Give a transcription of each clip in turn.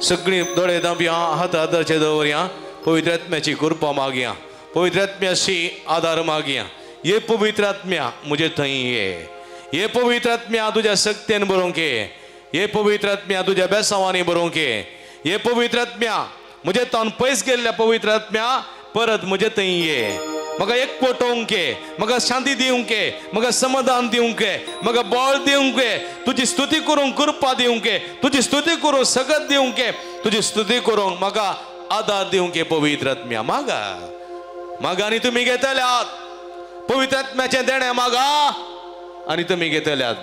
सगळी दोळे दाबिया हात हाताचे दवरया पवित्र आत्म्याची कृपा मागया पवित्र आत्म्याशी आधार मागया ये पवित्र आत्म्या मुझे थंय ये पवित्र आत्म्या तुझ्या सक्तेन बरोवंक ये पवित्र आत्म्या तुझ्या बेसावांनी बरोवंक ये पवित्र आत्म्या मुझे तान पयस गेल्ल्या पवित्र आत्म्या परत मुझे थंय ये म्हाका एक पटोवंक म्हाका शांती दिवंक म्हाका समाधान दिवंक म्हाका बळ दिवंक तुजी स्तुती करूंक कृपा दिवंक तुजी स्तुती करूंक सगत दिवंक तुजी स्तुती करूंक म्हाका आदार दिवंक पवित्र आत्म्या मागा मागा आनी तुमी घेतल्यात पवित्र आत्म्याचें देणें मागा आनी तुमी घेतल्यात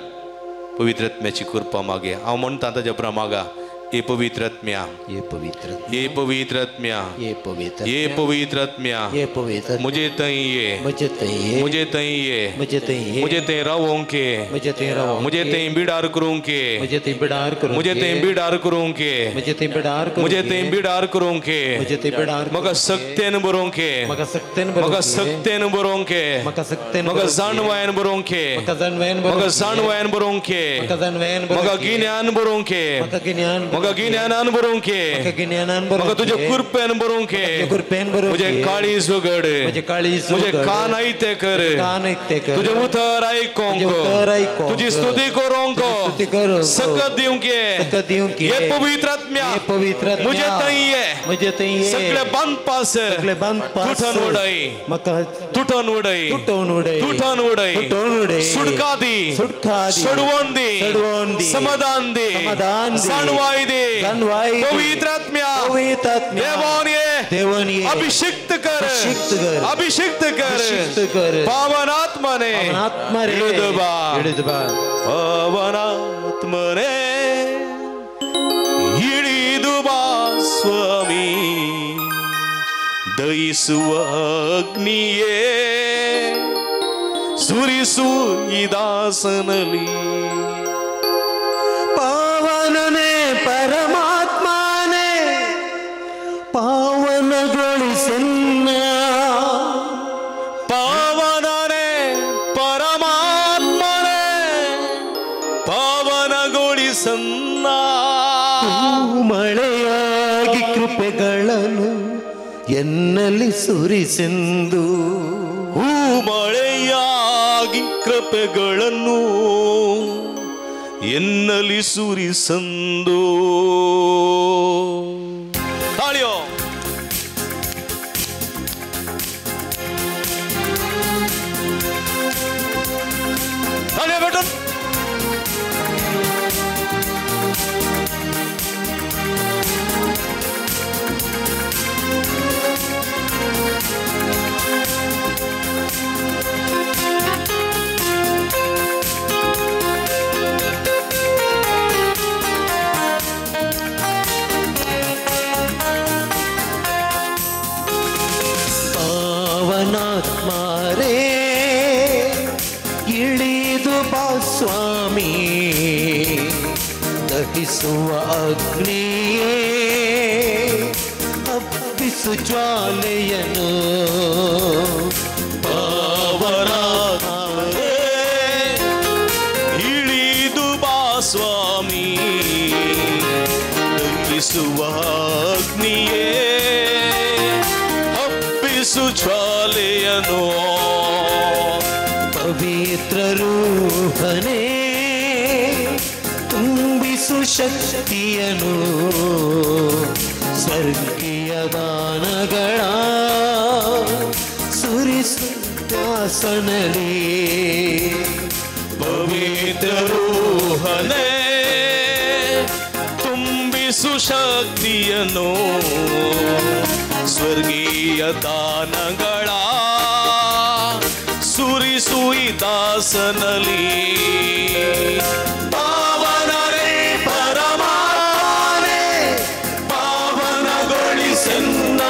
पवित्र आत्म्याची कृपा मागे हांव म्हणटा ताच्या उपरांत मागा ये पवित्र आत्म्या ये पवित्र ये पवित्र आत्म्या ये पवित्र ये पवित्र आत्म्या ये पवित्र मुझे तई ये मुझे तई ये मुझे तई ये मुझे तई ये मुझे तई रवों के मुझे तई रवों मुझे तई बिडार करूं के मुझे तई बिडार करूं मुझे तई बिडार करूं के मुझे तई बिडार करूं मुझे तई बिडार करूं के मुझे तई बिडार मगा सक्तेन बरों के मगा सक्तेन बरों के मगा सक्तेन मगा जानवायन बरों के मगा जानवायन मगा जानवायन बरों के मगा जानवायन मगा गिन्यान बरों के मगा गिन्यान मगा गिन्यानान बरों के मगा तुझे कुरपेन बरों के मुझे काळीज उगड मुझे कान ऐते कर तुझे उतर ऐकोंक तुझी स्तुती करूंक सकत दिवंक ये पवित्र आत्म्या मुझे तई ये सगळे बंद पास तुटन उडई सुटका दी सोडवून दी समाधान दी जाणवाई दे पवित्र आत्म्या देवान ये अभिषिक्त कर पावन आत्मने पावन आत्मने इळिदुबा स्वामी दयिसुव अग्निये सुरिसु इदासनली पावनने परमात्माने पावनಗೊಳಿಸನ್ನ पावनने परमात्मने पावनಗೊಳಿಸನ್ನ ಮಳೆಯಾಗಿ ಕೃಪೆಗಳನ್ನು ಎನ್ನಲ್ಲಿ ಸುರಿಸೆಂದು ಮಳೆಯಾಗಿ ಕೃಪೆಗಳನ್ನು ಎನ್ನಲಿ ಸುರಿಸಂದು ತಾಳಿಯೋ ತಾಳಿಯೋ ಬೇಟನ್ ಪಾವನಾತ್ಮರೇ ಇಳಿದು ಬಾ ಸ್ವಾಮಿ ದಹಿಸುವ ಅಗ್ನಿಯೇ ಹಬ್ಬಿಸು ಜ್ವಾಲೆಯನು ಪಾವನಾತ್ಮರೇ ಇಳಿದು ಬಾ ಸ್ವಾಮಿ ದಹಿಸುವ ಅಗ್ನಿಯೇ ಹಬ್ಬಿಸು ಜ್ವಾಲೆಯನು ಪವಿತ್ರ ರೂಹನೇ ತುಂಬಿಸು ಶಕ್ತಿಯನು ಸ್ವರ್ಗೀಯ ದಾನಗಳ ಸುರಿಸು ದಾಸನಲಿ ಪವಿತ್ರ ರೂಹನೇ ತುಂಬಿಸು ಶಕ್ತಿಯನು ಸ್ವರ್ಗೀಯ ದಾನಗಳ ಸುರಿಸು ಈ ದಾಸನಲಿ ಪಾವನರೇ ಪರಮಾತ್ಮನೇ ಪಾವನಗೊಳಿಸನ್ನ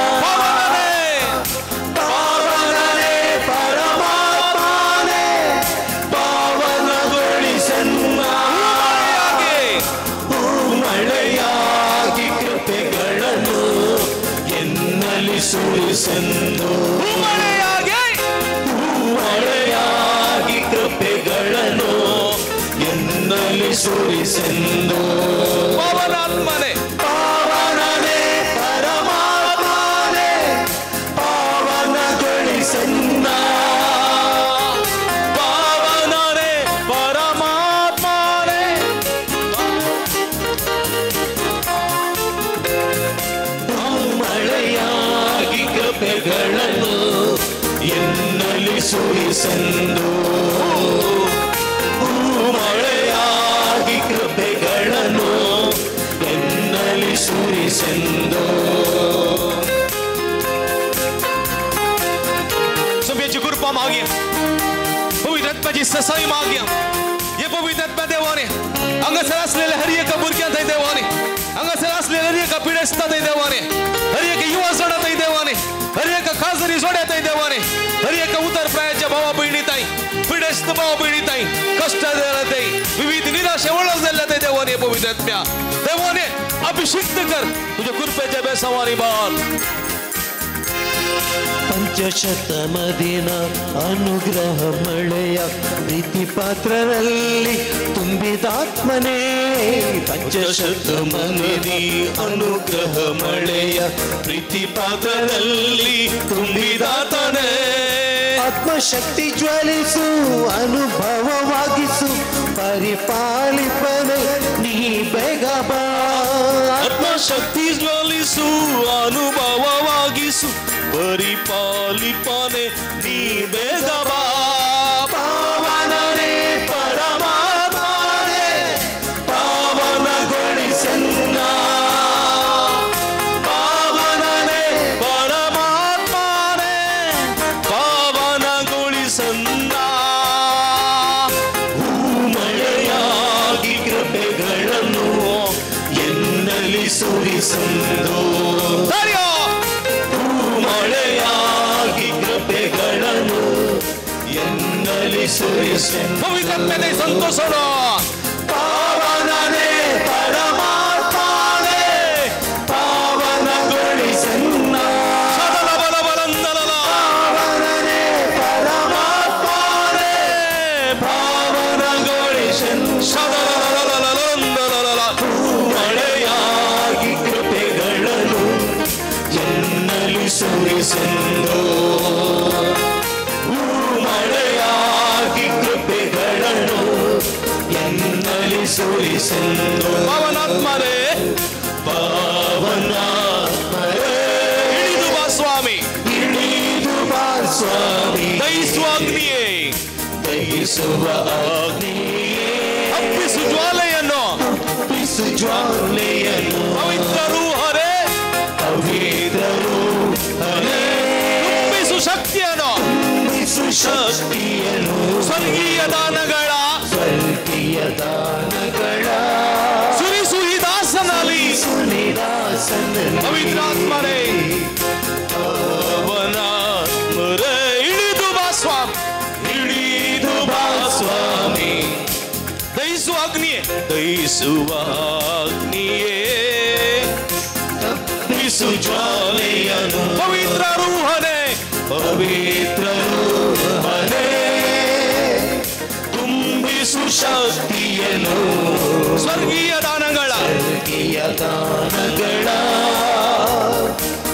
ಪಾವನರೇ ಪರಮಾತ್ಮನೇ ಪಾವನಗೊಳಿಸನ್ನ ಮಳೆಯಾಗಿ ಕೃಪೆಗಳನ್ನು ಎನ್ನಲಿ ಸುರಿಸೆಂದು ಮಳೆಯಾಗಿ ಕೃಪೆಗಳನ್ನು ಎನ್ನಲಿ ಸುರಿಸೆಂದು ಪಾವನಾತ್ಮನೇ ಪಾವನ ಸುರಿಸೆಂದು ಮಳೆಯಾಗಿ ಕೃಪೆಗಳನ್ನು ಎನ್ನಲಿ ಸುರಿಸೆಂದು. Subiaci curpa magia. Pavitra Atma ji sasai magia. Ye Pavitra Atma devane. Anga saras le hariye ka burkya thai devane. Anga saras le hariye ka pidesta thai devane. Hariye ka yuva soda thai devane. Hariye ka khazari soda thai devane. Hariye ka utar prayacha bhava pidi thai. Pidesta bhava pidi thai. Kashta dela thai. Vivid nirasha olas dela thai devane Pavitra Atma. Devane abhishekt kar. Tujhe kurpe jabe samari baal. ಪಂಚಶತಮದಿನ ಅನುಗ್ರಹ ಮಳೆಯ ಪ್ರೀತಿ ಪಾತ್ರರಲ್ಲಿ ತುಂಬಿದಾತ್ಮನೇ. ಪಂಚಶತಮದಿ ಅನುಗ್ರಹ ಮಳೆಯ ಪ್ರೀತಿ ಪಾತ್ರದಲ್ಲಿ ತುಂಬಿದಾತನೇ. ಆತ್ಮಶಕ್ತಿ ಜ್ವಲಿಸು ಅನುಭವವಾಗಿಸು ಪರಿಪಾಲಿಪನೆ ನೀ ಬೇಗ ಬಾ. ಆತ್ಮಶಕ್ತಿ ಜ್ವಲಿಸು ಅನುಭವವಾಗಿಸು ಪರಿಪಾಲಿಪನೆ ನೀ ಬೇಗ ಬಾ. ಪಾವನನೇ ಪರಮಾತ್ಮನೇ ಪಾವನಗೊಳಿಸನ್ನ. ಪಾವನನೇ ಪರಮಾತ್ಮನೇ ಪಾವನಗೊಳಿಸನ್ನ. ಮಳೆಯಾಗಿ ಕೃಪೆಗಳನ್ನು ಎನ್ನಲಿ ಸುರಿಸಂದು. ಮಳೆಯಾಗಿ ಕೃಪೆಗಳನ್ನು ಎನ್ನಲಿ ಸುರಿಸೆಂದು. ಪವಿತ್ರ ಆತ್ಮನೇ ಸಂತೋಷಡು. ಪಾವನನೇ ಪರಮಾತ್ಮನೇ ಪಾವನಗೊಳಿಸನ್ನ. ಸದಲ ಬಲ ಬಲಂದಲಲ. ಪಾವನನೇ ಪರಮಾತ್ಮನೇ ಪಾವನಗೊಳಿಸನ್ನ. ಸದಲಲಲಲಲಲಲಲಲ. ಮಳೆಯಾಗಿ ಕೃಪೆಗಳನ್ನು ಎನ್ನಲಿ ಸುರಿಸೆಂದು. ಮಳೆಯಾಗಿ ಕೃಪೆಗಳನ್ನು ಎನ್ನಲಿ ಸುರಿಸೆಂದು. ಪವನಾತ್ಮನೇ ಪಾವನಾತ್ಮನೇ ಇಳಿದು ಬಾ ಸ್ವಾಮಿ. ಇಳಿದು ಬಾ ಸ್ವಾಮಿ. ದಹಿಸುವ ಅಗ್ನಿಯೇ. ದಹಿಸುವ ಅಗ್ನಿಯೇ. ಹಬ್ಬಿಸು ಜ್ವಾಲೆಯನ್ನು. ಹಬ್ಬಿಸು ಜ್ವಾಲೆಯನ್ನು. ಪವಿತ್ರ ರೂಹರೇ. ಪವಿತ್ರರು ಹರೇ. ತುಂಬಿಸು ಶಕ್ತಿಯನ್ನು. ತುಂಬಿಸು ಶಕ್ತಿಯನ್ನು. ಸ್ವರ್ಗೀಯ ದಾನಗಳ. ಸ್ವರ್ಗೀಯ ದಾನಗಳ. ಸುರಿಸು ಈ ದಾಸನಲ್ಲಿ. ಸುನಿದಾಸನಲ್ಲಿ. ಪವಿತ್ರಾತ್ಮರೇ ಪವನಾತ್ಮರೇ ಇಳಿದು ಬಾ ಸ್ವಾಮಿ. ಇಳಿದು ಬಾ ಸ್ವಾಮಿ. ದಹಿಸುವ ಅಗ್ನಿಯೇ. ದಹಿಸುವ ಅಗ್ನಿಯೇ. ಹಬ್ಬಿಸು ಜ್ವಾಲೆಯನ್ನು. ಪವಿತ್ರ ರೂಹನೇ. ಪವಿತ್ರರು ಹರೇ. ತುಂಬಿಸು ಶಕ್ತಿಯನ್ನು. ಸ್ವರ್ಗೀಯ ದಾನಗಳ. ಸ್ವರ್ಗೀಯ ದಾನಗಳ.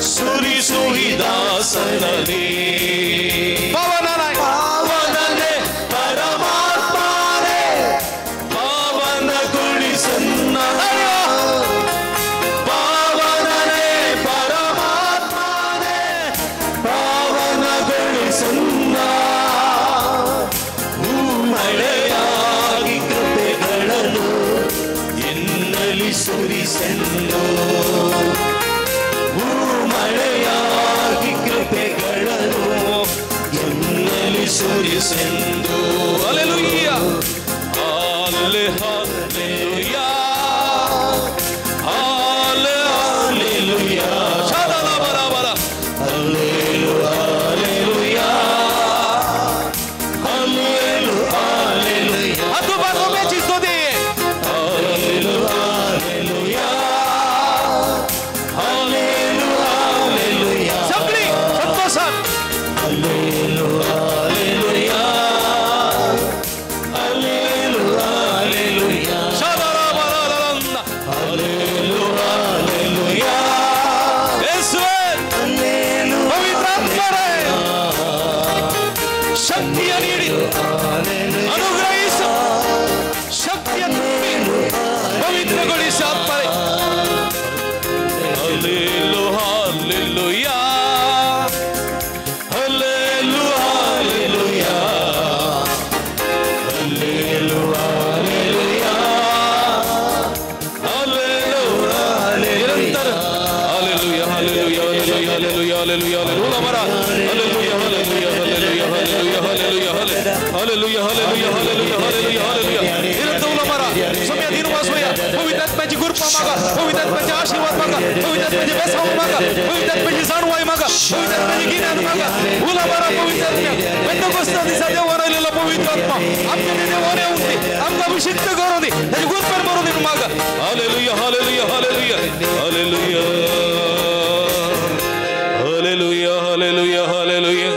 ಸುರಿಸು ಈ ದಾಸನಲ್ಲಿ. ಪವನನೇ. ಪಾವನನೇ ಪರಮಾತ್ಮನೇ ಪಾವನಗೊಳಿಸನ್ನ. ಪಾವನನೇ ಪರಮಾತ್ಮನೇ ಪಾವನಗೊಳಿಸನ್ನ. ಮಳೆಯಾಗಿ ಕೃಪೆಗಳನ್ನು ಎನ್ನಲಿ ಸುರಿಸೆಂದು. ಮಳೆಯಾಗಿ ಕೃಪೆಗಳನ್ನು ಎನ್ನಲಿ ಸುರಿಸೆಂದು. ಹಲ್ಲೆಲೂಯಾ. ಹಲ್ಲೆಲೂಯಾ. ಹಲ್ಲೆಲೂಯಾ. ಸದಲ ಬಲ ಬಲ. ಹಲ್ಲೆಲೂಯಾ. ಹಲ್ಲೆಲೂಯಾ. ಹಲ್ಲೆಲೂಯಾ. ಅದು ಬರೋಮೆ ಚಿಸ್ತೋದಿ. ಹಲ್ಲೆಲೂಯಾ. ಹಲ್ಲೆಲೂಯಾ. ಹಲ್ಲೆಲೂಯಾ. ಸಬ್ಲಿ ಸಂತೋಷ. ಹಲ್ಲೆಲೂಯಾ. ಹಲ್ಲೆಲೂಯಾ. ಹಲ್ಲೆಲೂಯಾ. ಹಲ್ಲೆಲೂಯಾ. ಸದಲ ಬಲಲಂದ. ಹಲ್ಲೆಲೂಯಾ. ಹಲ್ಲೆಲೂಯಾ. ಯೇಸುವೇ. ಹಲ್ಲೆಲೂಯಾ. ಪವಿತ್ರಾತ್ಮರೇ ಶಕ್ತಿಯ ನೀಡಿ ಅನುಗ್ರಹಿಸು. ಶಕ್ತಿಯನ್ನು ಪವಿತ್ರಗೊಳಿಸಿ ಆತ್ಮರೇ. Hallelujah. Hallelujah. Hallelujah. Hallelujah hallelujah hallelujah hallelujah निरंतर मारा सोम्या दिन वासोया पवित्र आत्म्याची कृपा मागा पवित्र आत्म्याचे आशीर्वाद मागा पवित्र आत्म्याचे बेसाव मागा पवित्र आत्म्याची जाणवाई मागा पवित्र आत्म्याचे ज्ञान मागा उला मारा पवित्र आत्म्या पेंटकोस्ता दिसा देवावर आलेला पवित्र आत्मा आमच्या देवावर येऊन दे आमका अभिषेक करून दे त्याची कृपा करून दे मागा hallelujah hallelujah hallelujah hallelujah hallelujah hallelujah hallelujah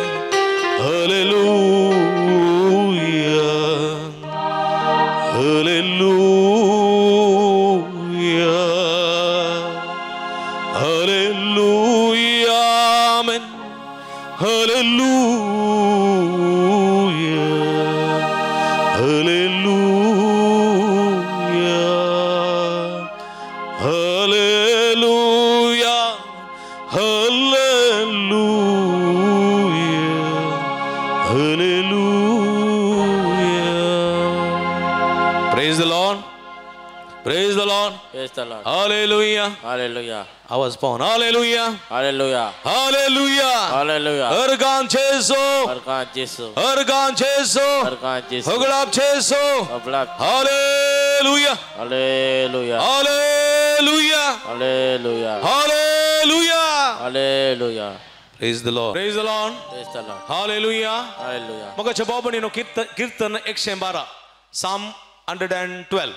Hallelujah. Hallelujah. आवाज पाहून Hallelujah. Hallelujah. Hallelujah. Hallelujah. Argan Jesu. Argan Jesu. Argan Jesu. Argan Jesu. Hoglap Jesu. Hoglap. Hallelujah. Hallelujah. Hallelujah. Hallelujah. Hallelujah. Hallelujah. Praise the Lord. Praise the Lord. Praise the Lord. Hallelujah. Hallelujah. मग जबाबनीनो कीर्तन 112 Psalm 112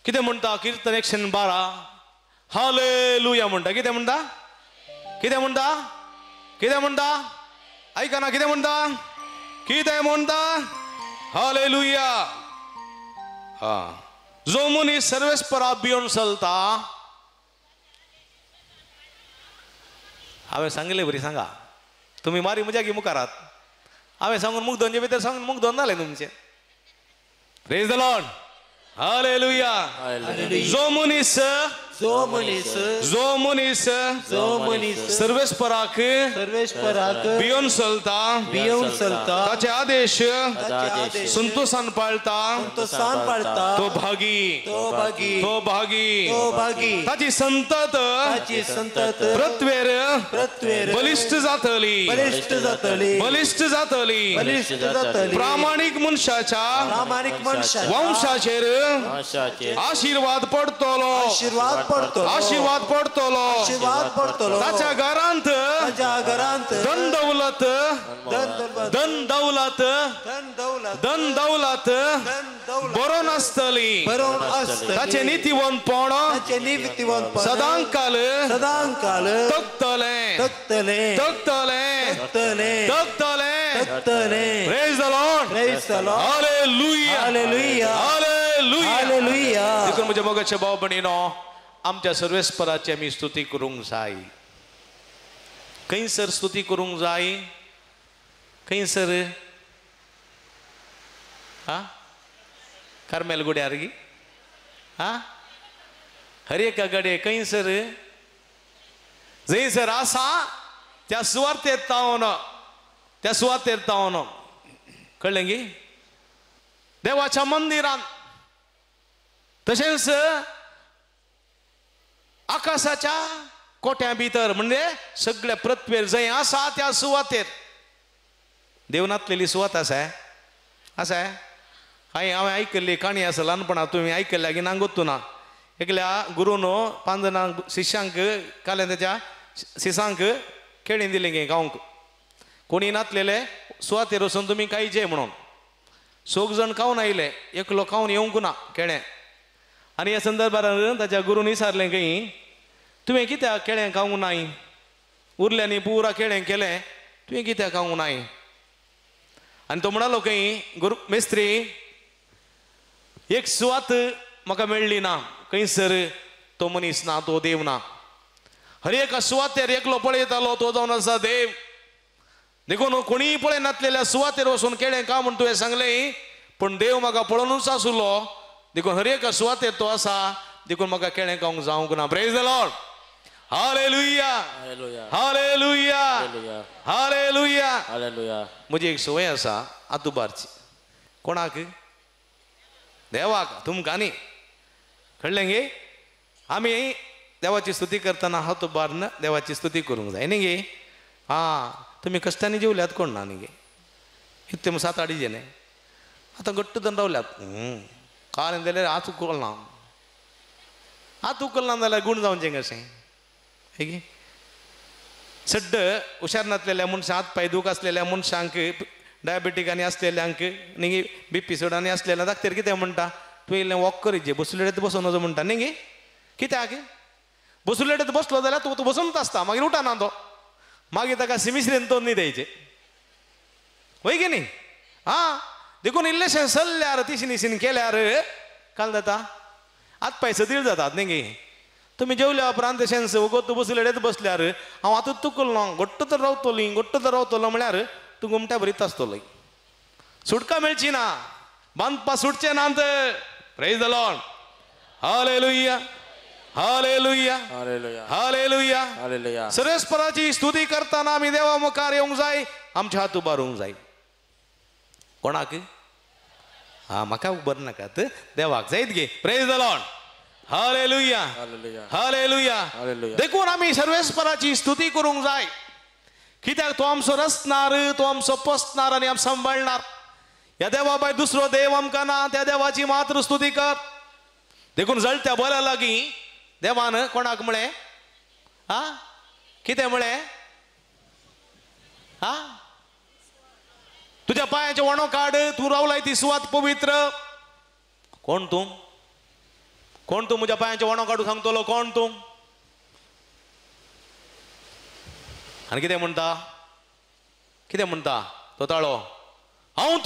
किती म्हणता कीर्तन 112 hallelujah म्हणता किती म्हणता किती म्हणता किती म्हणता ऐका ना किती म्हणता किती म्हणता हालेलुया हा जो मुनी सर्वेस पराबियोन चलता हांवें सांगले बरी सांगा तुम्ही मारी मजा की मुखारात हांवें सांगून मुख दोनचे भितर सांगून मुख दोन जाले तुमचे प्रेज द लॉर्ड हालेलुया जो मुनीस सर्वेस्पराक बियोन चलता ताचे आदेश संतोषान पाळता तो भागी ताची संतत प्रत्वेर बलिष्ठ जातली प्रामाणिक मनशाच्या वंशाचेर आशीर्वाद पडतलो ताच्या घरांत धन दौलत बरो नासतली ताचे नीतिवंतपण सदांकाल तकतले Praise the Lord. Hallelujah. देखून म्हज्या मोगाच्या भाव भयणीनो आमच्या सर्वेस्पराची आमी स्तुती करूंक जाय खंयसर स्तुती करूंक जाय खंयसर हा कार्मेल गुड्यार गी हा हर एका गडे खंयसर जंयसर आसा त्या सुवातेर तावन कळ्ळें गी देवाच्या मंदिरांत तशेंच आकाशाच्या कोट्या भितर म्हणजे सगळ्या पृथ्वीर जंय आसा त्या सुवातेर देव नातलेली सुवात आसा हांवें आयकल्ली काणी आसा ल्हानपणांत तुमी आयकल्ल्या की नांगोतू ना एकल्या गुरून 5 जाणांक शिश्यांक काल्यान त्याच्या शिसांक खेळीन दिलें गे गांवक कोणी नातलेले सुवातेर वचून तुमी खायचे म्हणून 6 जाण खावन आयले एकलो खावन येवंक ना केळें आनी ह्या संदर्भांत ताच्या गुरून विचारलें खंय तुवें कित्याक केळें खावंक नाय उरल्यांनी पुरा केळें केलें तुवें कित्याक खावंक नाय आनी तो म्हणलो खंय गुरू मेस्त्री एक सुवात म्हाका मेळ्ळी ना खंयसर तो मनीस ना तो देव ना हर एका सुवातेर एकलो पळयतालो तो जावन आसा देव देखून कोणीय पळय नातलेल्या सुवातेर वचून केळें खा म्हूण तुवें सांगलें पण देव म्हाका पळोवनूच आसलो देखून हर एका सुवातेर तो आसा देखून म्हाका केळें खावंक जावंक ना praise the lord hallelujah hallelujah hallelujah hallelujah म्हजी एक संवय आसा आतुबारची कोणाक देवाक तुमकां न्ही कळ्ळें गे आमी देवाची स्तुती करतना हातुबारन देवाची स्तुती करूंक जाय न्ही गे हा तुम्ही कष्टाने जेवल्यात कोण ना गे इतले 7-8 जण आतां घट्ट धरून रावल्यात काल जाल्यार आत उखलना आत उखलना जाल्यार गूण जावचें कशें हे गे सड्ड हुशार नासलेल्या मनशां हात पांय दूख आसलेल्या मनशांक डायबेटीक आनी आसलेल्यांक न्ही BP चड आनी आसलेल्या दाखतेर कितें म्हणटा तूं इल्लें वॉक करीत बसलें बसून वचो म्हणटा न्ही गे कित्याक बसलें बसलो जाल्यार तूं बसूनच आसता मागीर उठना तो मागीर ताका सिमिश्रेन तो न्ही द्यायचे होय गे न्ही हां देखून इल्लेशें चल्ल्यार तिशीन इशीन केल्यार काल जाता आत पांय सदील जातात न्ही गे तुमी जेवल्या उपरांत तशेंच वगत बसलें बसल्यार हांव आतां तुकलो घट्ट तर रावतलो म्हळ्यार तूं घुमट्या भरीत आसतलो सुटका मेळची ना बांदपा सुटचें नात praise the lord hallelujah hallelujah hallelujah hallelujah hallelujah सर्वेस्पराची स्तुती करताना आमी देवा मुखार येवंक जाय आमचे हात उबारूंक जाय कोणाक हा म्हाका उबर नाकात देवाक जायत गे praise the lord hallelujah hallelujah hallelujah hallelujah देखून आमी सर्वेस्पराची स्तुती करूंक जाय कित्याक तो आमचो रचणार तो आमचो पोसणार आनी आमकां सांबाळणार ह्या देवा भायर दुसरो देव आमकां ना त्या देवाची मात्र स्तुती कर देखून जळत्या बऱ्या लागीं देवान कोणाक म्हळें हा कितें म्हळें हा तुज्या पांयाचे वणो काड तूं रावलाय ती सुवात पवित्र कोण तूं म्हज्या पांयाचे वणो काडूं सांगतलो कोण तूं आनी कितें म्हणटा तो ताळो हांव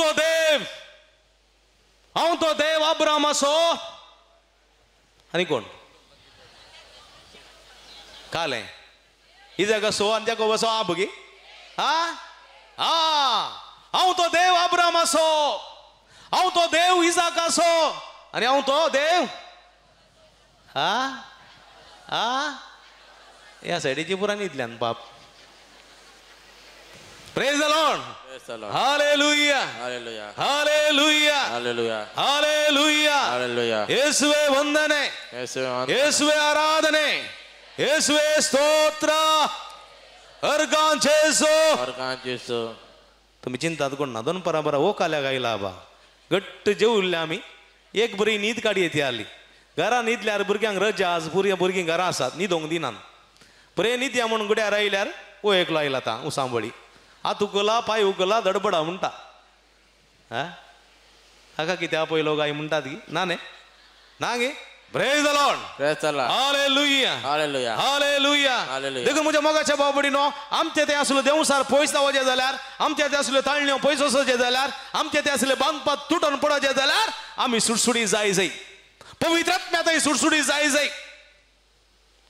तो देव अब्रामाचो आनी कोण कालें इजाकाचो आनी जाकोबाचो आबगी हा हांव तो देव अब्रामाचो हांव तो देव इजाकाचो आनी हांव तो देव ह्या सायडीची पुराण इतल्यान पाप praise the Lord Praise the Lord. Hallelujah Hallelujah. Hallelujah Hallelujah. Hallelujah Hallelujah. ಯೇಸುವೆ ವಂದನೆ ಯೇಸುವೆ ವಂದನೆ. ಯೇಸುವೆ ಆರಾಧನೆ ಯೇಸುವೆ ಸ್ತೋತ್ರ अर्गां जेसो अर्गां जेसू. तुम्ही चिंतात कोण ना दोन पराबरा ओ काल्या गायला बा घट्ट जेवल्ले आमी एक बरी न्हीद काडी येते आली घरा न्हिदल्यार भुरग्यांक रजा आज भुरगीं घरा आसात न्हिदोंक दिनात बरे न्हिदया म्हणून गुड्यार आयल्यार ओ एकलो आयला आतां उसांबळी हात उखला पांय उखला धडबडा म्हणटा हा हाका कितें आपयलो गाय म्हणटात गी ना न्ही ना गे praise the Lord Praise the Lord. Hallelujah Hallelujah. Hallelujah Hallelujah. देखून म्हज्या मोगाच्या बाबडीनो आमचे ते आसलो देवसार पयस जावचे जाल्यार आमचे ते आसले ताळण्यो पयस वचचे जाल्यार आमचे ते आसले बांदपात तुटून पडचे जाल्यार आमी सुटसुडी जाय पवित्र आत्म्यातय सुटसुडी जाय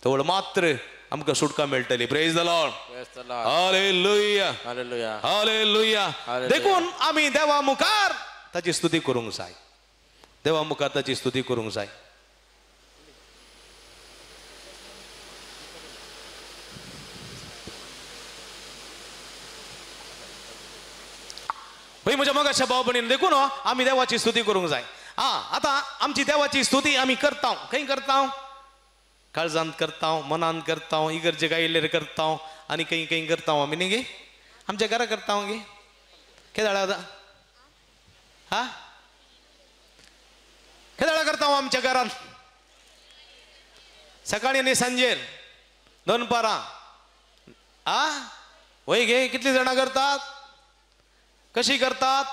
तेवढं मात्र आमकां सुटका मेळटली praise the Lord Praise the Lord. Hallelujah Hallelujah. Hallelujah Hallelujah. देखून आमी देवा मुखार ताची स्तुती करूंक जाय देवा मुखार ताची स्तुती करूंक जाय भाई म्हज्या मोगाच्या भाव भयणीन देखून आमी देवाची स्तुती करूंक जाय आतां आमची देवाची स्तुती आमी करता खंय करता काळजांत करता मनांत करता इगर्जेक आयिल्लेर करता आनी खंय खंय करता आमी न्ही गे आमच्या घरा करता गे केदाळा हा केदाळा करता आमच्या घरांत सकाळी आनी सांजेर दनपारां वय गे कितली जाणां करतात कशी करतात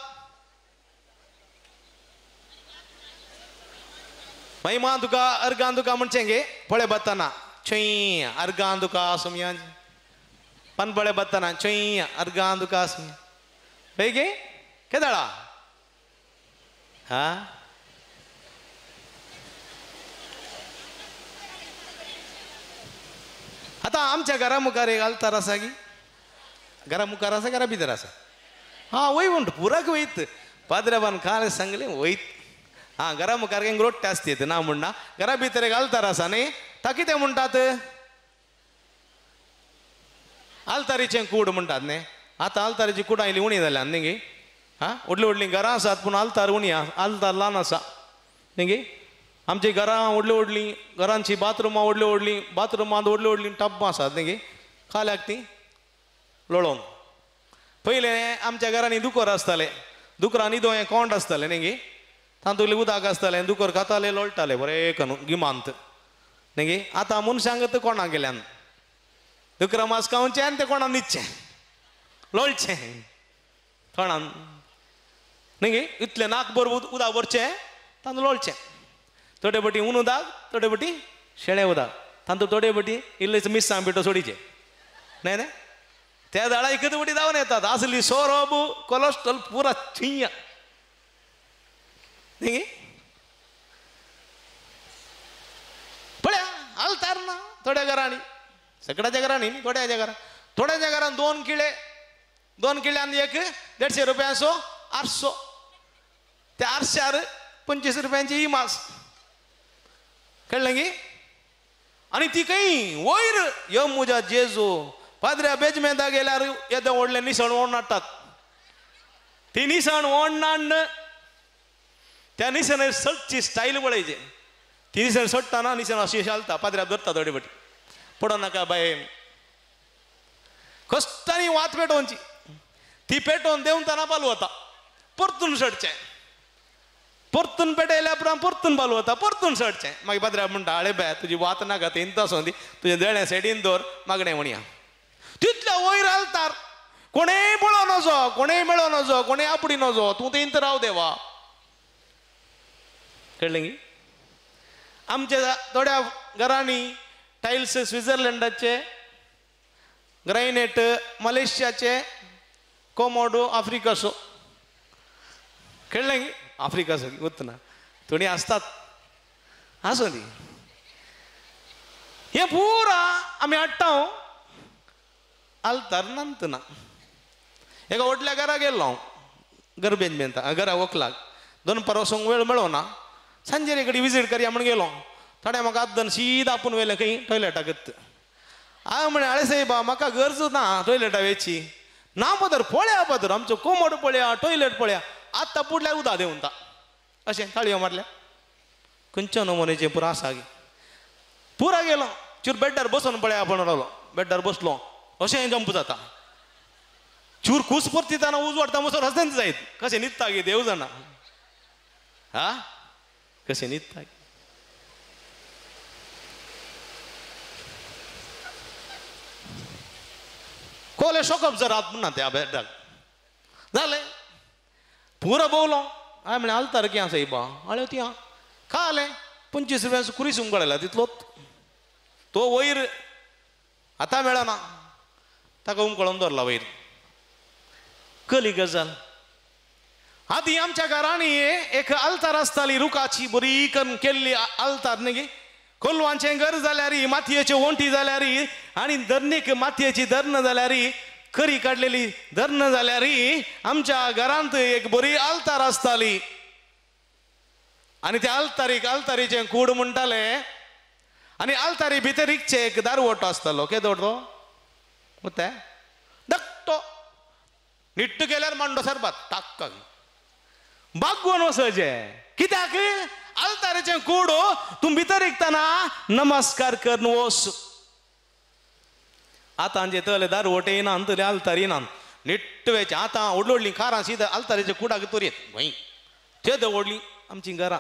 महिमा तुका अर्गां तुका म्हणचें गे पळय बत्ताना छई अर्गां तुका सुमया पण पळय बत्ताना छई अर्गां तुका सुमया वय गे केदाळा हा आतां आमच्या घरा मुखार एक आल्तार आसा गी घरा मुखार आसा घरा भितर आसा हाँ वही म्हणतो पुराक वयत पाद्रेबान काल सांगले वयत हाँ घरा मुखार केंक रोट्टे आसतात ना म्हणना घरा भितर एक आल्तार आसा न्ही ता कितें म्हणटात आल्तारीचें कूड म्हणटात न्ही आतां आल्तारीची कुडां इल्ली उणी जाल्यात न्ही गे हाँ व्हडलीं व्हडलीं घरां आसात पूण आल्तार उणी आल्तार ल्हान आसा न्ही गे आमची घरां व्हडलीं व्हडलीं घरांची बाथरुमां व्हडलीं व्हडलीं बाथरुमांत व्हडलीं व्हडलीं टब्बां आसात न्ही गे काल्याक तीं लोळोंक पयलें आमच्या घरांनी दुकोर आसताले दुकरांनी दोन कोंड आसताले न्ही गे तातूंतले उदक आसतालें दुकर खाताले लोळटाले बरें करून गिमांत न्ही गे आतां मनशांक तर कोणाक गेल्यान दुकरां मास खावचें आनी तें कोणाक न्हिदचें लोळचें कोणान न्ही गे इतलें नाक भर उदक भरचें तातूंत लोळचें थोडे बटी ऊन उदक थोडे बटी शेळें उदक तातूंत थोडे बटी इल्लेच मिस्सां पिठो सोडीचें न्ही न्ही त्या झाडां एकच बटी जावन येतात असली सोरोब कोलेस्ट्रॉल पुरा छिंया न्ही पळया आलतार ना थोड्या घरांनी सगळ्याच्या घरांनी थोड्याच्या घरान 2 किळ्यान एक 150 रुपयांचो आरसो त्या आरश्यार 25 रुपयांची इमास कळलं गे आणि ती काही वयर य मुजा जेजो पाद्र्या बेजमेंदा गेल्यार येदे व्हडले निसण ओण हाडटात ती निसण ओण हाडन त्या निसण सटची स्टाईल पळयचे ती निसण सट्टाना निसण अशी शालता पाद्र्या धरता थोडे बटी पडो नाका बाये कष्टांनी वात पेटोवची ती पेटोवन देऊन ताना पालू वता परतून सडचें परतून पेटयल्या उपरांत परतून पालू वता परतून सडचें मागीर पाद्र्या म्हणटा आळे बाय तुजी वात नाका तें इंत आसूं दी तुजें देळें सेडीन दवर मागणें म्हणया तितल्या वयर आलतार कोणेय पळो नजो कोणेय मेळो नजो कोणेय आपडी नजो तूं तें इंत राव देवा कळ्ळें गी आमच्या थोड्या घरांनी टायल्स स्वित्झर्लंडाचे ग्रायनेट मलेशियाचे कोमोडो आफ्रिकाचो कळ्ळें गी आफ्रिकाचो ಗೊತ್ತುನಾ थोडी आसतात आसूं दी हे पुरा आमी हाडटा आलतार नांतना एका व्हडल्या घरा गेल्लो हांव गरबेन मेनता घरा व्हंकलाक 2 परवसोंक वेळ मेळो ना सांजेर कडेन विजीट करया म्हण गेलो थोड्या म्हाका आदन सीद आपूण वयलें खंय टॉयलेटाक हांव म्हळें आळे सायबा म्हाका गरज ना टॉयलेटा वेची ना पदर पळया पदर आमचो कोमोड पळया टॉयलेट पळया आतां पुडल्यार उदक देंवन ता अशें ताळयो मारल्या खंयच्या नमुन्याचें पुरो आसा गे पुरा गेलो चूर बेड्डार बसून पळया आपण रावलो बेड्डार बसलो अशें जंप जाता चूर खूस परतीताना उजवाडटा मसोर हसत जायत कशें न्हिदता गे देव जाणा हा कशें न्हिदता कोले शोकप जरात म्हणना त्या बेड्डाक जालें पुरो भोवलो हांवें म्हळें आलतार कियां सायबा आळ्यो तियां खालें 25 रुपयांचो कुरीस उमगळयला तितलोच तो वयर आतां मेळना ताका उमकळोन दवरला वयर कली गजाल आदीं आमच्या घरांनी एक आलतार आसताली रुखाची बरी करून केल्ली आलतार न्ही कोलवांचें घर जाल्यार मातयेच्यो वंटी जाल्यार आनी धरणीक मातयेची धर्ण जाल्यार खरी काडलेली धर्ण जाल्यार आमच्या घरांत एक बरी आलतार आसताली आनी त्या आलतारीचें कूड म्हणटाले आनी आलतारी भितर एक दारवटो आसतालो केदो ते धाकटो निट्ट केल्यार मांडो सरपात टाक्क बागोवन वचचें कित्याक आलतारीचें कूड तूं भितर एकतना नमस्कार करून वच आतां जे तले दारवटे येना तले आलतार येना निट्ट वेचें आतां व्हडलीं व्हडलीं कारां सीद आलतारीच्या कुडाक तोरयेत वय ते व्हडलीं आमचीं घरां